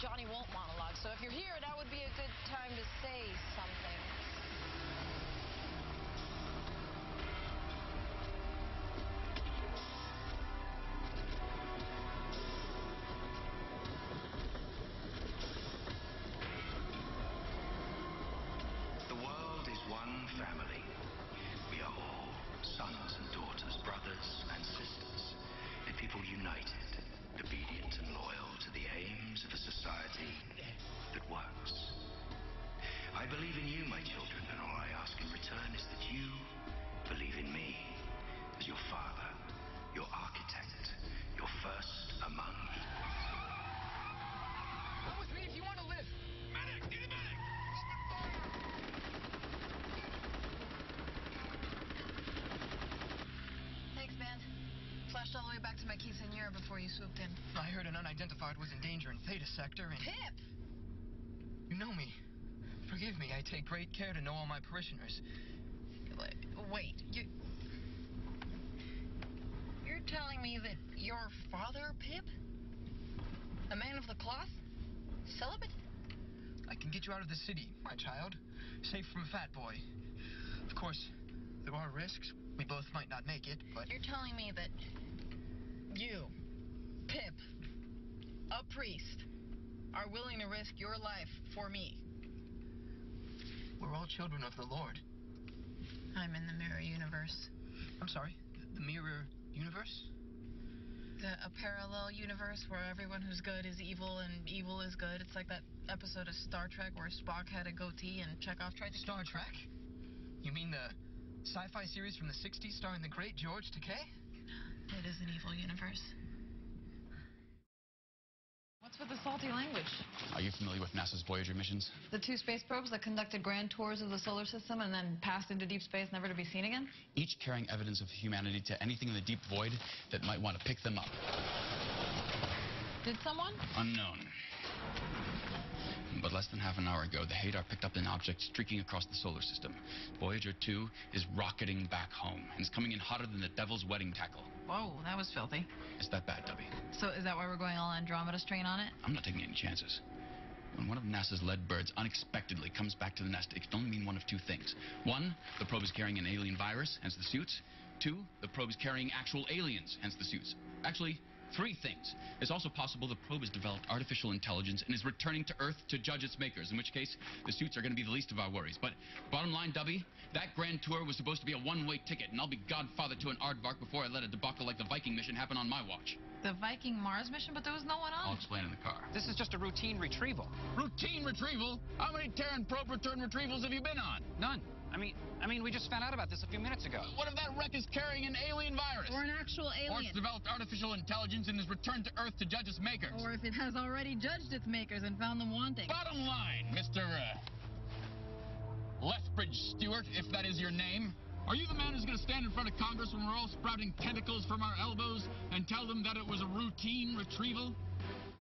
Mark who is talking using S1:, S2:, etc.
S1: Johnny Won't monologue, so if you're here, that would be a good time to say something.
S2: The world is one family. We are all sons and daughters, brothers and sisters, a people united, obedient and loyal to the aims of a society that works. I believe in you, my children, and all I ask in return is that you believe in me as your father, your architect, your first among equals.
S3: Come with me if you want to live. Medic! Need a medic!
S1: Thanks, man. Flashed all the way back to my quinceañera before you swooped in.
S3: I heard an unidentified was in danger in Theta Sector and...
S1: Pip!
S3: You know me. Forgive me, I take great care to know all my parishioners.
S1: Wait, you're telling me that your father, Pip? A man of the cloth? Celibate?
S3: I can get you out of the city, my child. Safe from a fat boy. Of course, there are risks. We both might not make it, but...
S1: You're telling me that you, Pip, a priest, are willing to risk your life for me?
S3: We're all children of the Lord.
S1: I'm in the mirror universe.
S3: I'm sorry, the mirror universe?
S1: A parallel universe where everyone who's good is evil and evil is good. It's like that episode of Star Trek where Spock had a goatee and Chekhov tried to...
S3: Star Trek? You mean the sci-fi series from the 60s starring the great George Takei?
S1: It is an evil universe. What's with the salty language?
S4: Are you familiar with NASA's Voyager missions?
S1: The two space probes that conducted grand tours of the solar system and then passed into deep space never to be seen again?
S4: Each carrying evidence of humanity to anything in the deep void that might want to pick them up.
S1: Did someone?
S4: Unknown. But less than half an hour ago, the Hadar picked up an object streaking across the solar system. Voyager 2 is rocketing back home, and is coming in hotter than the devil's wedding tackle.
S1: Whoa, that was filthy.
S4: Is that bad, Dubby?
S1: So is that why we're going all Andromeda strain on it?
S4: I'm not taking any chances. When one of NASA's lead birds unexpectedly comes back to the nest, it can only mean one of two things. One, the probe is carrying an alien virus, hence the suits. Two, the probe is carrying actual aliens, hence the suits. Actually, three things. It's also possible the probe has developed artificial intelligence and is returning to Earth to judge its makers, in which case the suits are going to be the least of our worries. But bottom line, Dubby, that grand tour was supposed to be a one-way ticket, and I'll be godfather to an aardvark before I let a debacle like the Viking mission happen on my watch.
S1: The Viking Mars mission, but there was no one on.
S4: I'll explain in the car.
S5: This is just a routine retrieval.
S6: Routine retrieval? How many Terran probe return retrievals have you been on?
S5: None. I mean, we just found out about this a few minutes ago.
S6: What if that wreck is carrying an alien virus?
S1: Or an actual
S6: Or
S1: alien.
S6: it's developed artificial intelligence and is returned to Earth to judge its makers?
S1: Or if it has already judged its makers and found them wanting.
S6: Bottom line, Mr. Lethbridge Stewart, if that is your name, are you the man who's going to stand in front of Congress when we're all sprouting tentacles from our elbows and tell them that it was a routine retrieval?